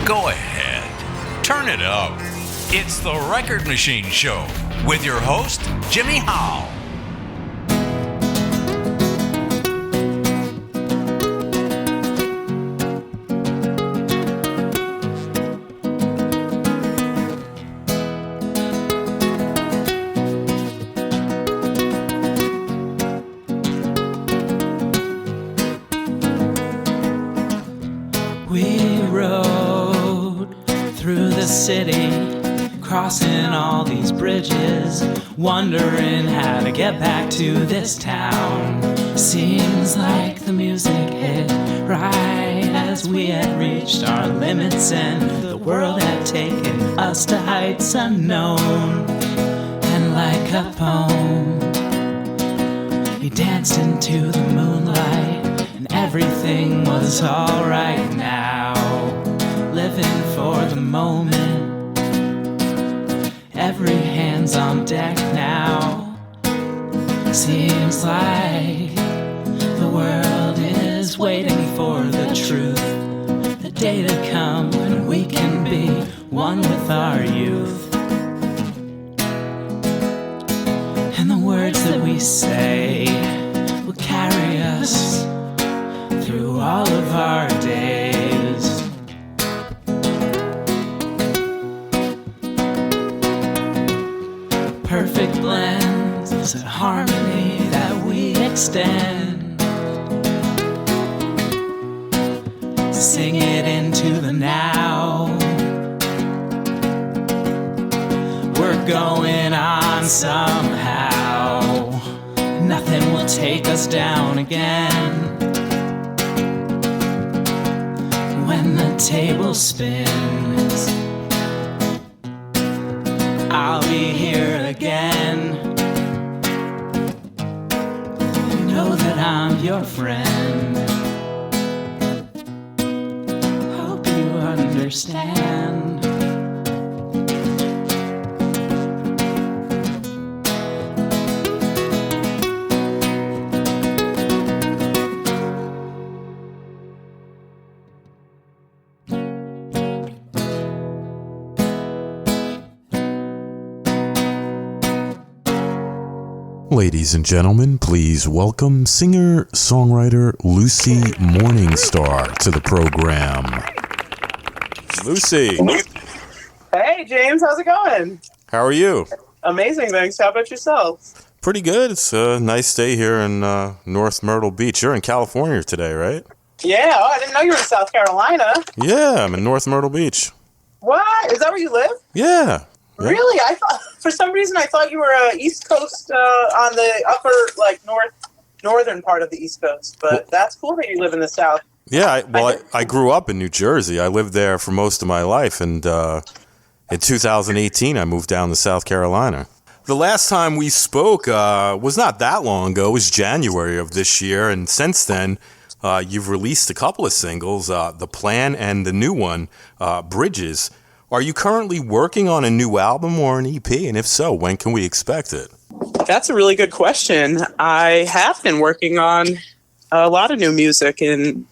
Go ahead, turn it up. It's the Record Machine Show with your host, Jimmy Howe. City, crossing all these bridges, wondering how to get back to this town. Seems like the music hit right as we had reached our limits and the world had taken us to heights unknown. And like a poem, he danced into the moonlight and everything was alright now. Living for the moment, every hand's on deck now. Seems like the world is waiting for the truth, the day to come when we can be one with our youth. And the words that we say will carry us through all of our days. Perfect blends of harmony that we extend. Sing it into the now. We're going on somehow. Nothing will take us down again. When the table spins, I'll be here again. You know that I'm your friend. Hope you understand. Ladies and gentlemen, please welcome singer-songwriter Lucy Morningstar to the program. Lucy. Hey, James. How's it going? How are you? Amazing, thanks. How about yourself? Pretty good. It's a nice day here in North Myrtle Beach. You're in California today, right? Yeah. Oh, I didn't know you were in South Carolina. Yeah, I'm in North Myrtle Beach. What? Is that where you live? Yeah. Really? I thought, for some reason, I thought you were East Coast on the upper, like northern part of the East Coast. But that's cool that you live in the South. Yeah. I grew up in New Jersey. I lived there for most of my life, and in 2018, I moved down to South Carolina. The last time we spoke was not that long ago. It was January of this year, and since then, you've released a couple of singles, The Plan and the new one, Bridges. Are you currently working on a new album or an EP? And if so, when can we expect it? That's a really good question. I have been working on a lot of new music, and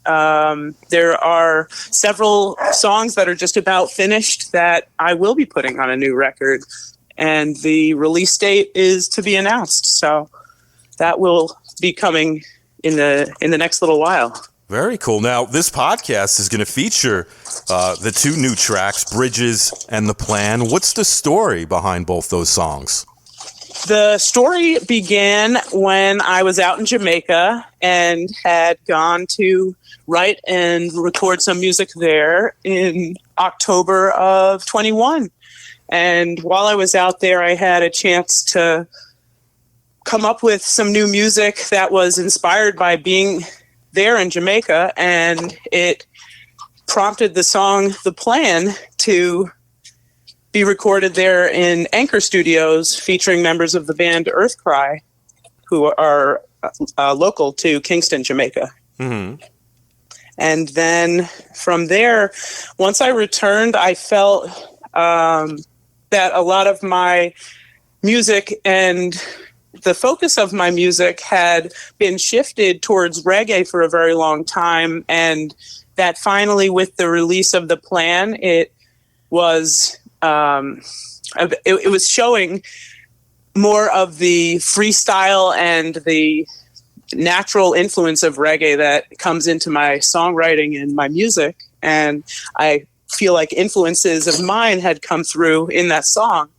there are several songs that are just about finished that I will be putting on a new record. And the release date is to be announced. So that will be coming in the next little while. Very cool. Now, this podcast is going to feature the two new tracks, Bridges and The Plan. What's the story behind both those songs? The story began when I was out in Jamaica and had gone to write and record some music there in October of 21. And while I was out there, I had a chance to come up with some new music that was inspired by being there in Jamaica, and it prompted the song The Plan to be recorded there in Anchor Studios, featuring members of the band Earthcry, who are local to Kingston, Jamaica. Mm-hmm. And then from there, once I returned, I felt that a lot of my music and the focus of my music had been shifted towards reggae for a very long time, and that finally, with the release of The Plan, it was it was showing more of the freestyle and the natural influence of reggae that comes into my songwriting and my music. And I feel like influences of mine had come through in that song.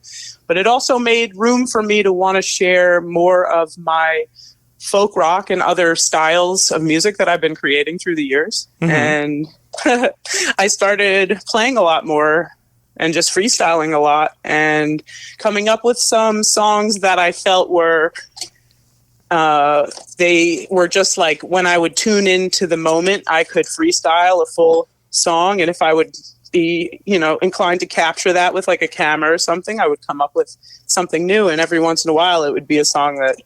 But it also made room for me to want to share more of my folk rock and other styles of music that I've been creating through the years. Mm-hmm. And I started playing a lot more and just freestyling a lot and coming up with some songs that I felt were they were just like when I would tune into the moment, I could freestyle a full song. And if I would be, inclined to capture that with like a camera or something, I would come up with something new. And every once in a while, it would be a song that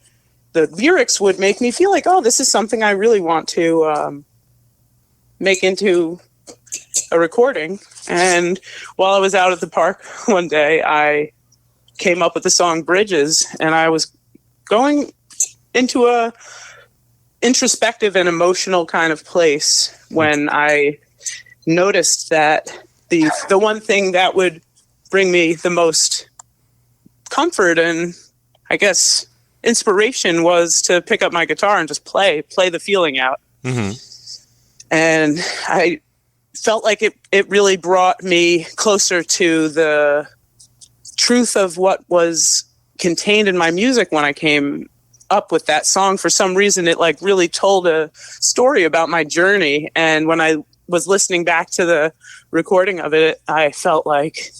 the lyrics would make me feel like, oh, this is something I really want to make into a recording. And while I was out at the park one day, I came up with the song Bridges, and I was going into a introspective and emotional kind of place when I noticed that the one thing that would bring me the most comfort and, I guess, inspiration was to pick up my guitar and just play the feeling out. Mm-hmm. And I felt like it really brought me closer to the truth of what was contained in my music when I came up with that song. For some reason, it like really told a story about my journey. And when I was listening back to the recording of it, I felt like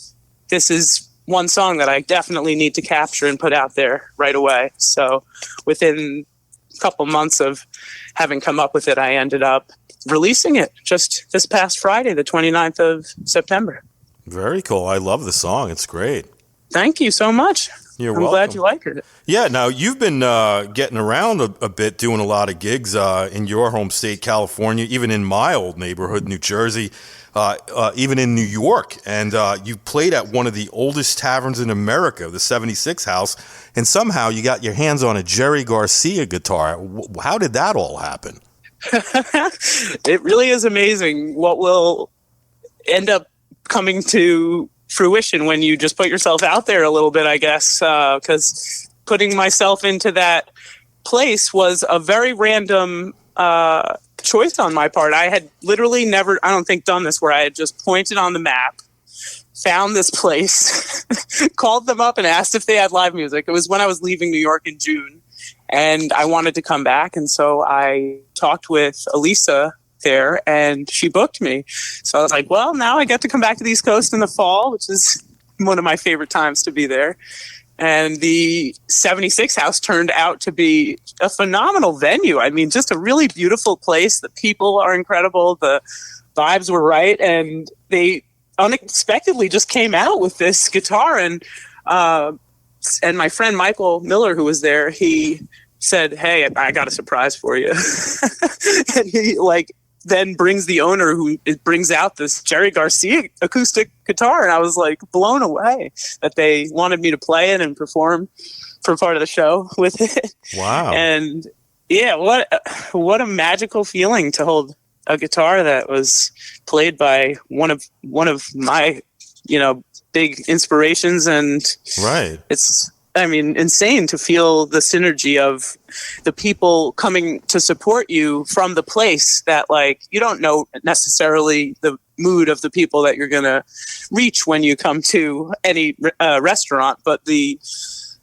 this is one song that I definitely need to capture and put out there right away. So within a couple months of having come up with it, I ended up releasing it just this past Friday, the 29th of September. Very cool. I love the song. It's great. Thank you so much. You're welcome. I'm glad you like it. Yeah, now you've been getting around a bit, doing a lot of gigs in your home state, California, even in my old neighborhood, New Jersey, even in New York. And you played at one of the oldest taverns in America, the 76 House, and somehow you got your hands on a Jerry Garcia guitar. How did that all happen? It really is amazing what will end up coming to fruition when you just put yourself out there a little bit, I guess, because putting myself into that place was a very random choice on my part. I had literally never, I don't think, done this, where I had just pointed on the map, found this place, called them up and asked if they had live music. It was when I was leaving New York in June, and I wanted to come back. And so I talked with Elisa there, and she booked me. So I was like, well, now I get to come back to the East Coast in the fall, which is one of my favorite times to be there. And the 76 House turned out to be a phenomenal venue. I mean, just a really beautiful place. The people are incredible. The vibes were right. And they unexpectedly just came out with this guitar. And my friend Michael Miller, who was there, he said, hey, I got a surprise for you. And he then brings the owner, who brings out this Jerry Garcia acoustic guitar. And I was like blown away that they wanted me to play it and perform for part of the show with it. Wow. And yeah, what a magical feeling to hold a guitar that was played by one of my, big inspirations. And right. It's, insane to feel the synergy of the people coming to support you from the place that, you don't know necessarily the mood of the people that you're going to reach when you come to any restaurant, but the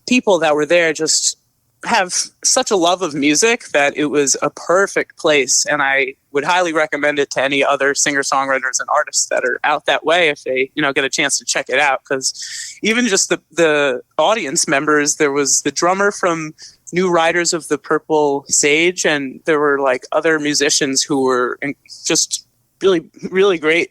people that were there just have such a love of music that it was a perfect place. And I would highly recommend it to any other singer-songwriters and artists that are out that way if they, get a chance to check it out. Because even just the audience members, there was the drummer from New Riders of the Purple Sage, and there were other musicians who were just really, really great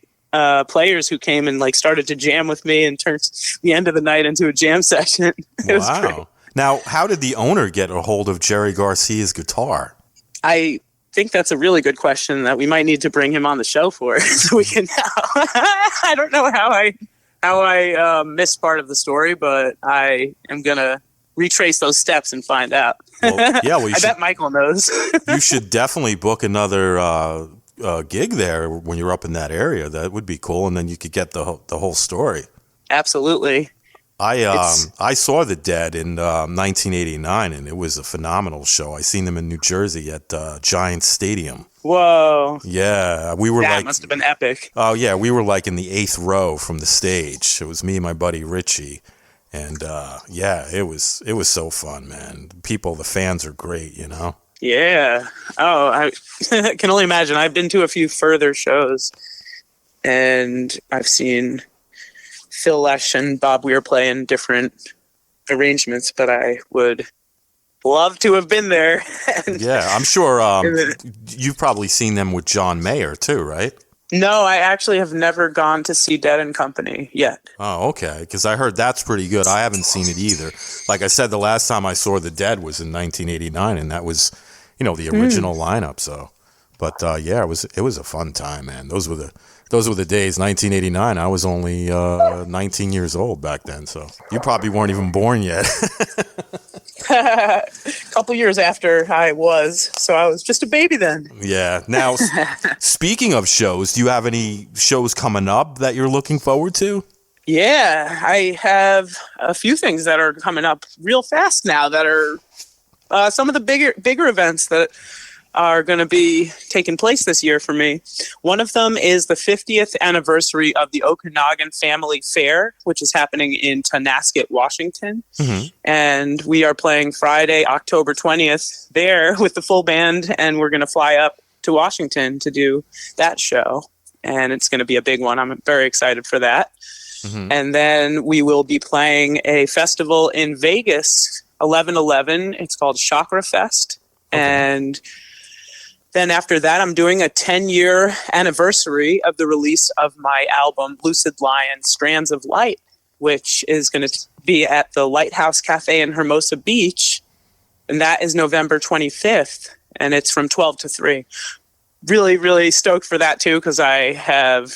players who came and started to jam with me and turned the end of the night into a jam session. It was great. Now, how did the owner get a hold of Jerry Garcia's guitar? I think that's a really good question that we might need to bring him on the show for, so we can. I don't know how I missed part of the story, but I am gonna retrace those steps and find out. Well, yeah, I bet Michael knows. You should definitely book another gig there when you're up in that area. That would be cool, and then you could get the whole story. Absolutely. I saw the Dead in 1989, and it was a phenomenal show. I seen them in New Jersey at Giants Stadium. Whoa. Yeah, we were that must have been epic. Oh yeah, we were like in the 8th row from the stage. It was me and my buddy Richie, and yeah, it was so fun, man. The fans are great, you know. Yeah. Oh, I can only imagine. I've been to a few further shows, and I've seen Phil Lesh and Bob Weir play in different arrangements, but I would love to have been there. Yeah, I'm sure you've probably seen them with John Mayer too, right? No, I actually have never gone to see Dead and Company yet. Oh, okay, because I heard that's pretty good. I haven't seen it either. Like I said, the last time I saw the Dead was in 1989, and that was, the original lineup. So, but yeah, it was a fun time, man. Those were the days. 1989. I was only 19 years old back then, so you probably weren't even born yet. A couple years after I was, so I was just a baby then. Yeah. Now, speaking of shows, do you have any shows coming up that you're looking forward to? Yeah, I have a few things that are coming up real fast now that are some of the bigger events that are going to be taking place this year for me. One of them is the 50th anniversary of the Okanagan Family Fair, which is happening in Tonasket, Washington. Mm-hmm. And we are playing Friday, October 20th there with the full band, and we're going to fly up to Washington to do that show. And it's going to be a big one. I'm very excited for that. Mm-hmm. And then we will be playing a festival in Vegas, 11/11. It's called Chakra Fest. Okay. And then after that, I'm doing a 10-year anniversary of the release of my album, Lucid Lion, Strands of Light, which is going to be at the Lighthouse Cafe in Hermosa Beach. And that is November 25th. And it's from 12 to 3. Really, really stoked for that, too, because I have,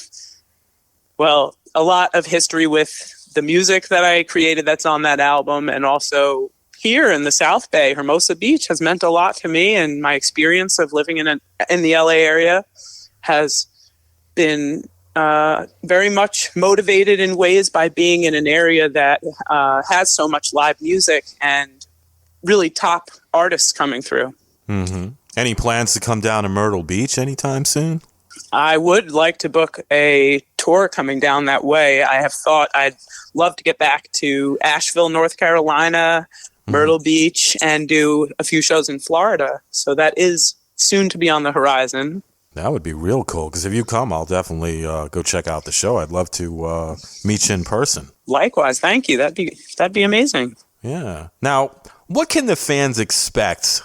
a lot of history with the music that I created that's on that album, and also here in the South Bay, Hermosa Beach has meant a lot to me, and my experience of living in the LA area has been very much motivated in ways by being in an area that has so much live music and really top artists coming through. Mm-hmm. Any plans to come down to Myrtle Beach anytime soon? I would like to book a tour coming down that way. I have thought I'd love to get back to Asheville, North Carolina, Myrtle Beach, and do a few shows in Florida. So that is soon to be on the horizon. That would be real cool, because if you come, I'll definitely go check out the show. I'd love to meet you in person. Likewise, thank you. That'd be amazing. Yeah. Now, what can the fans expect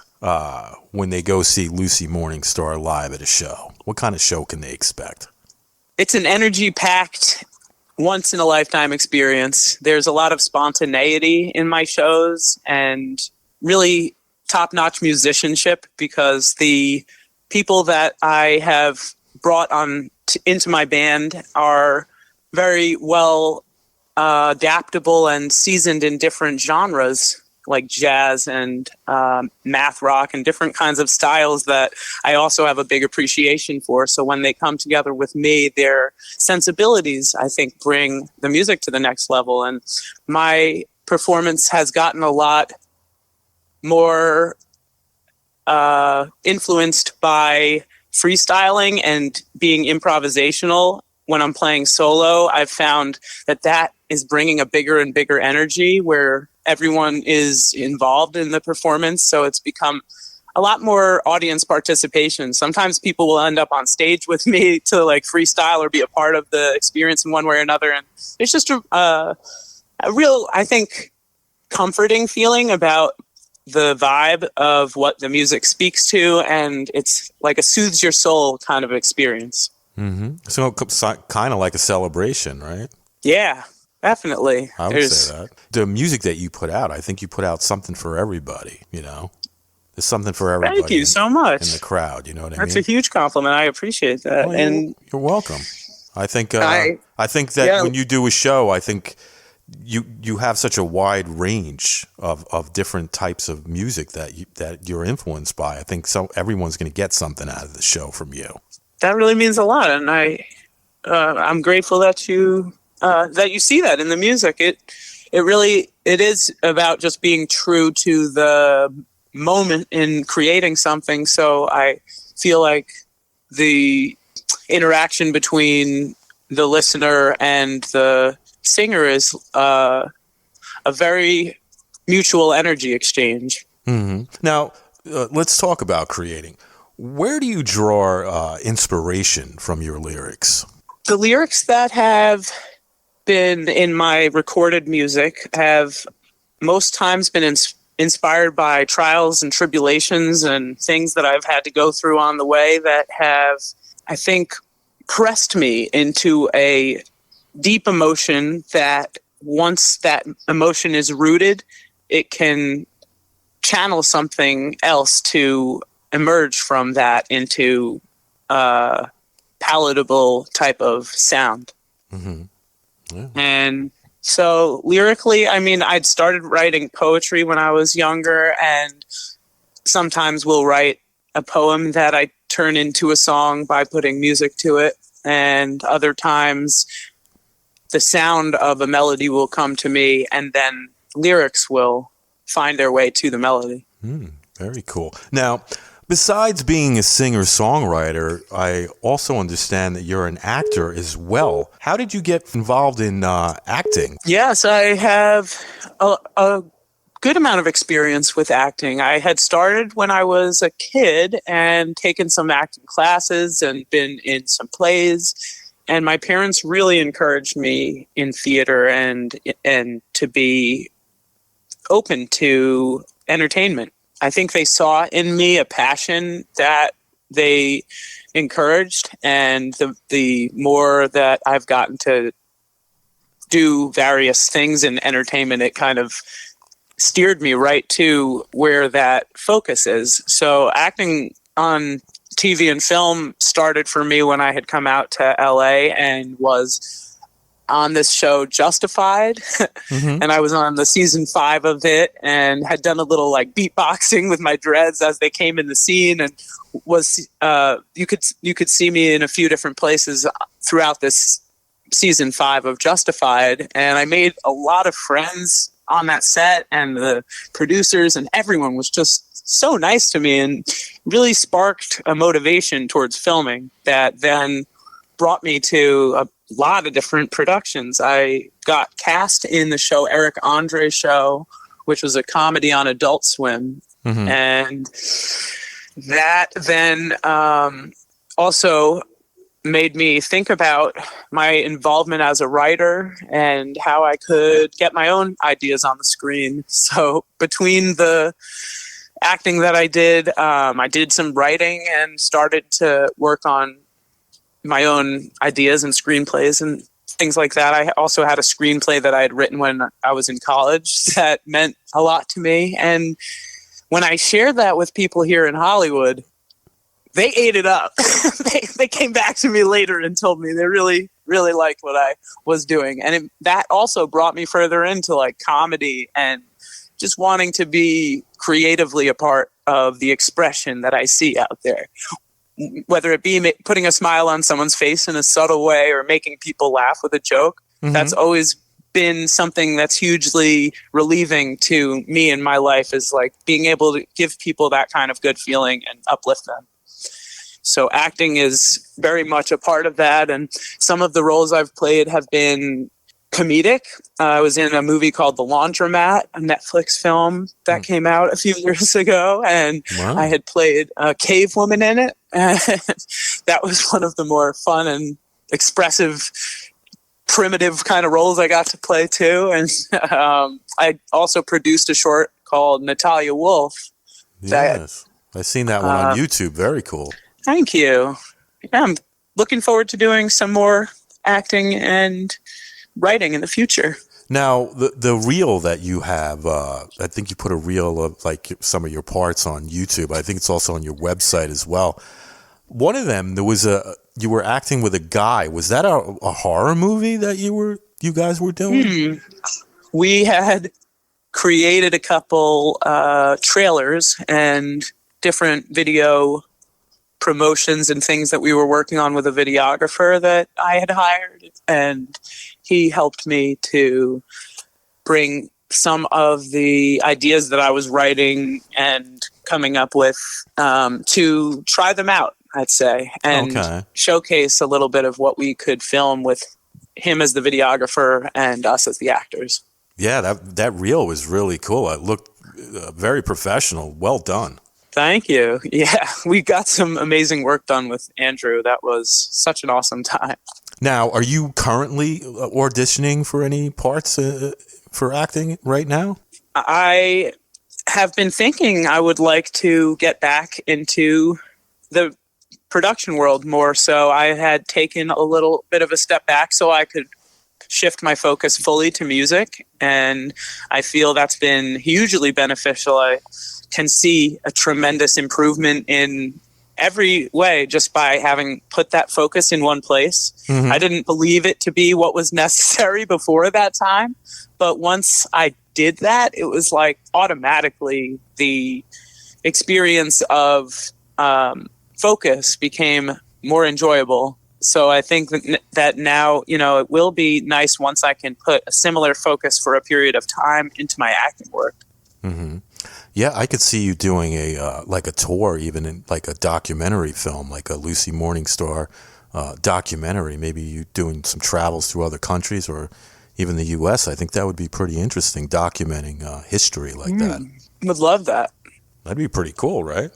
when they go see Lucy Morningstar live at a show? What kind of show can they expect? It's an energy-packed, once-in-a-lifetime experience. There's a lot of spontaneity in my shows and really top-notch musicianship, because the people that I have brought on into my band are very well adaptable and seasoned in different genres, like jazz and math rock and different kinds of styles that I also have a big appreciation for. So when they come together with me, their sensibilities, I think, bring the music to the next level. And my performance has gotten a lot more influenced by freestyling and being improvisational. When I'm playing solo, I've found that is bringing a bigger and bigger energy where everyone is involved in the performance. So it's become a lot more audience participation. Sometimes people will end up on stage with me to like freestyle or be a part of the experience in one way or another. And it's just a real, I think, comforting feeling about the vibe of what the music speaks to. And it's like a soothes your soul kind of experience. Mm-hmm. So kind of like a celebration, right? Yeah, definitely. I would say that. The music that you put out, I think you put out something for everybody, There's something for everybody. Thank you so much. In the crowd, you know what I mean? That's a huge compliment. I appreciate that. Well, you're welcome. I think that when you do a show, I think you have such a wide range of different types of music that you're influenced by. I think everyone's going to get something out of the show from you. That really means a lot, and I'm grateful that you see that in the music. It is about just being true to the moment in creating something. So I feel like the interaction between the listener and the singer is a very mutual energy exchange. Mm-hmm. Now, let's talk about creating. Where do you draw inspiration from your lyrics? The lyrics that have been in my recorded music have most times been inspired by trials and tribulations and things that I've had to go through on the way that have, I think, pressed me into a deep emotion that once that emotion is rooted, it can channel something else to emerge from that into a palatable type of sound. Mm-hmm. Yeah. And so lyrically, I mean, I'd started writing poetry when I was younger, and sometimes we'll write a poem that I turn into a song by putting music to it. And other times the sound of a melody will come to me, and then lyrics will find their way to the melody. Very cool. Now, besides being a singer-songwriter, I also understand that you're an actor as well. How did you get involved in acting? Yes, I have a good amount of experience with acting. I had started when I was a kid and taken some acting classes and been in some plays. And my parents really encouraged me in theater and to be open to entertainment. I think they saw in me a passion that they encouraged, and the more that I've gotten to do various things in entertainment, it kind of steered me right to where that focus is. So acting on TV and film started for me when I had come out to LA and was on this show Justified. Mm-hmm. And I was on the season 5 of it and had done a little like beatboxing with my dreads as they came in the scene, and was you could see me in a few different places throughout this season 5 of Justified, and I made a lot of friends on that set, and the producers and everyone was just so nice to me and really sparked a motivation towards filming that then brought me to a lot of different productions. I got cast in the show Eric Andre Show, which was a comedy on Adult Swim. Mm-hmm. And that then also made me think about my involvement as a writer and how I could get my own ideas on the screen. So between the acting that I did some writing and started to work on my own ideas and screenplays and things like that. I also had a screenplay that I had written when I was in college that meant a lot to me. And when I shared that with people here in Hollywood, they ate it up. They came back to me later and told me they really, really liked what I was doing. And that also brought me further into like comedy and just wanting to be creatively a part of the expression that I see out there. Whether it be putting a smile on someone's face in a subtle way or making people laugh with a joke, mm-hmm. That's always been something that's hugely relieving to me in my life, is like being able to give people that kind of good feeling and uplift them. So acting is very much a part of that. And some of the roles I've played have been comedic. I was in a movie called The Laundromat, a Netflix film that came out a few years ago, and wow. I had played a cave woman in it. And that was one of the more fun and expressive, primitive kind of roles I got to play too. And I also produced a short called Natalia Wolf. Yes, I've seen that one on YouTube. Very cool. Thank you. Yeah, I'm looking forward to doing some more acting and writing in the future. Now, the reel that you have, I think you put a reel of like some of your parts on YouTube. I think it's also on your website as well. One of them, you were acting with a guy. Was that a horror movie that you guys were doing? we had created a couple trailers and different video promotions and things that we were working on with a videographer that I had hired. And he helped me to bring some of the ideas that I was writing and coming up with to try them out, I'd say, and showcase a little bit of what we could film with him as the videographer and us as the actors. Yeah, that reel was really cool. It looked very professional. Well done. Thank you. Yeah, we got some amazing work done with Andrew. That was such an awesome time. Now, are you currently auditioning for any parts for acting right now? I have been thinking I would like to get back into the production world more. So I had taken a little bit of a step back so I could shift my focus fully to music. And I feel that's been hugely beneficial. I can see a tremendous improvement in every way just by having put that focus in one place. I didn't believe it to be what was necessary before that time. But once I did that, it was like automatically the experience of focus became more enjoyable. So I think that now, it will be nice once I can put a similar focus for a period of time into my acting work. Mm-hmm. Yeah, I could see you doing a tour, even in like a documentary film, like a Lucy Morningstar documentary. Maybe you doing some travels through other countries or even the U.S. I think that would be pretty interesting, documenting history like that. Would love that. That'd be pretty cool, right?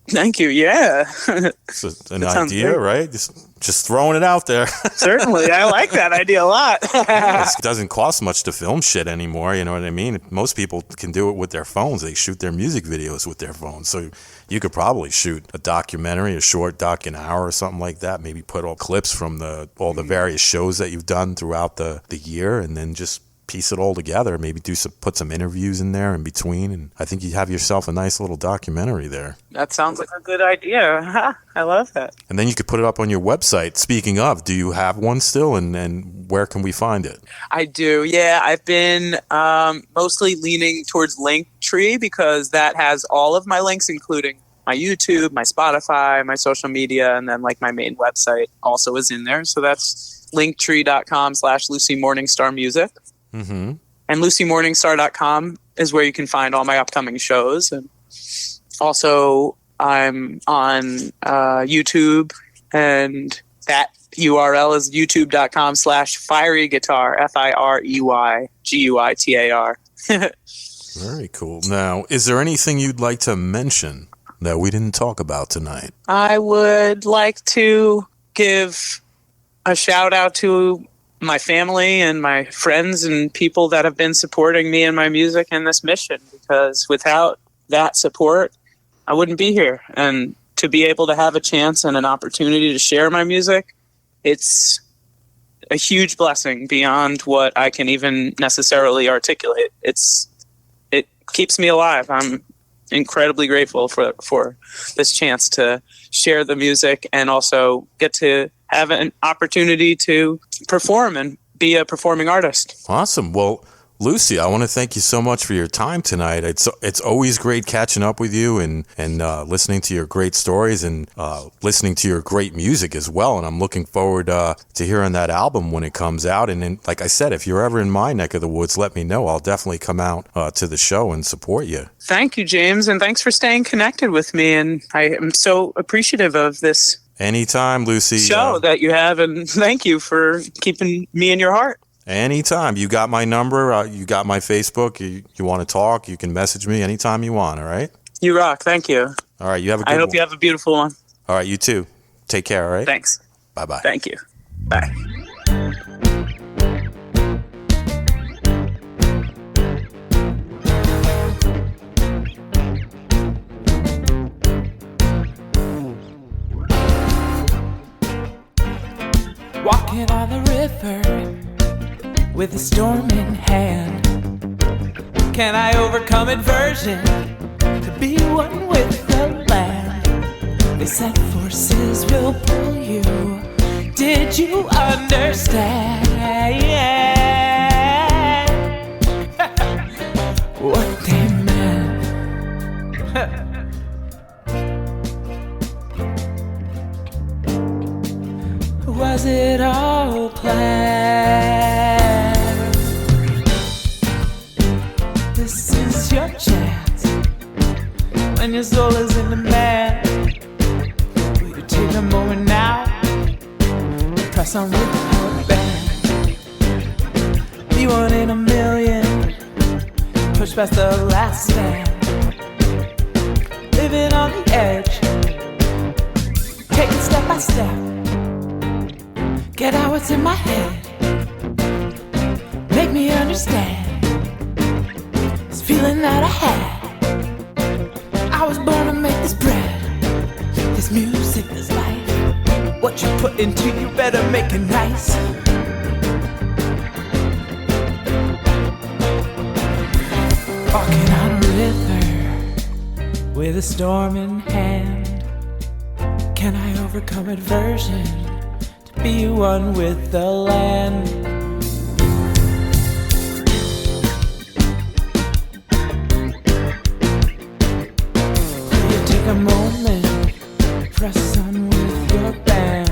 Thank you. Yeah. It's an idea, right? Just throwing it out there. Certainly. I like that idea a lot. It doesn't cost much to film shit anymore. You know what I mean? Most people can do it with their phones. They shoot their music videos with their phones. So you could probably shoot a documentary, a short doc, an hour or something like that. Maybe put all clips from all the various shows that you've done throughout the year and then just piece it all together. Maybe put some interviews in there in between, and I think you have yourself a nice little documentary there. That sounds like a good idea. I love that. And then you could put it up on your website. Speaking of, do you have one still, and where can we find it? I do. Yeah, I've been mostly leaning towards Linktree because that has all of my links, including my YouTube, my Spotify, my social media, and then like my main website also is in there. So that's linktree.com/Lucy Morningstar Music. Mm-hmm. And lucymorningstar.com is where you can find all my upcoming shows. And also, I'm on YouTube, and that URL is youtube.com/fieryguitar, FIREYGUITAR. Very cool. Now, is there anything you'd like to mention that we didn't talk about tonight? I would like to give a shout out to my family and my friends and people that have been supporting me and my music and this mission, because without that support, I wouldn't be here. And to be able to have a chance and an opportunity to share my music, it's a huge blessing beyond what I can even necessarily articulate. It keeps me alive. I'm incredibly grateful for this chance to share the music and also get to have an opportunity to perform and be a performing artist. Awesome. Well, Lucy, I want to thank you so much for your time tonight. It's always great catching up with you and listening to your great stories and listening to your great music as well. And I'm looking forward to hearing that album when it comes out. And then, like I said, if you're ever in my neck of the woods, let me know. I'll definitely come out to the show and support you. Thank you, James. And thanks for staying connected with me. And I am so appreciative of this anytime, Lucy. Show that you have. And thank you for keeping me in your heart. Anytime. You got my number. You got my Facebook. You want to talk, you can message me anytime you want, all right? You rock. Thank you. All right. You have a good I hope one. You have a beautiful one. All right. You too. Take care, all right? Thanks. Bye-bye. Thank you. Bye. Walking on the river with a storm in hand. Can I overcome aversion to be one with the land? They said forces will pull you. Did you understand? Was it all planned? This is your chance. When your soul is in demand, will you take a moment now? Press on with the band. Be one in a million. Push past the last stand. Living on the edge. Take it step by step. Get out what's in my head. Make me understand this feeling that I had. I was born to make this bread, this music, this life. What you put into you better make it nice. Walking on a river with a storm in hand. Can I overcome aversion to be one with the land? Will you take a moment, press on with your band?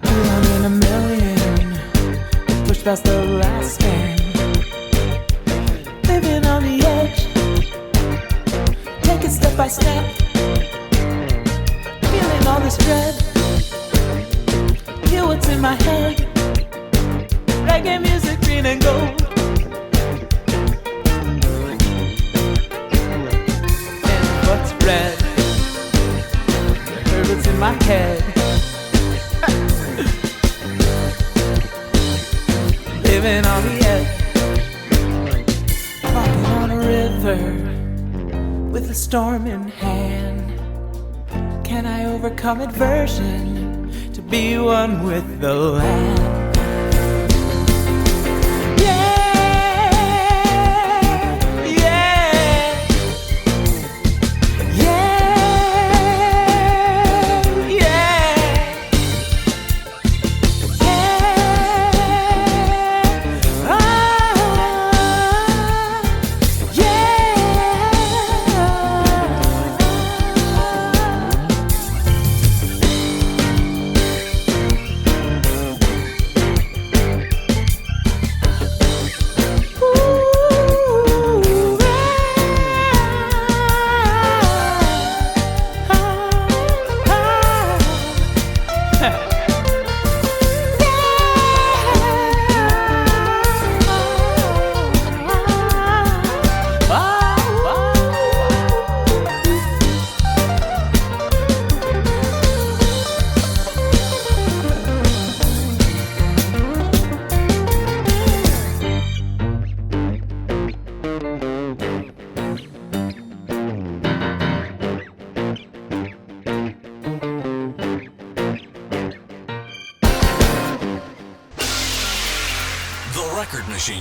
One in a million, push past the last stand. Living on the edge, take it step by step. Feeling all this dread, hear what's in my head. Reggae music, green and gold. And what's red, you heard what's in my head. Living on the edge, walking on a river with a storm in hand. Can I overcome aversion to be one with the land?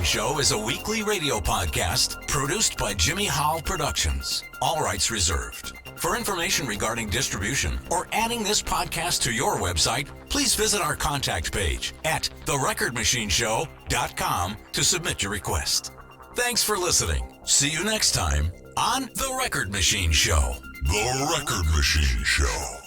Show is a weekly radio podcast produced by Jimmy Howell Productions. All rights reserved. For information regarding distribution or adding this podcast to your website, please visit our contact page at therecordmachineshow.com to submit your request. Thanks for listening. See you next time on The Record Machine Show. The Record Machine Show.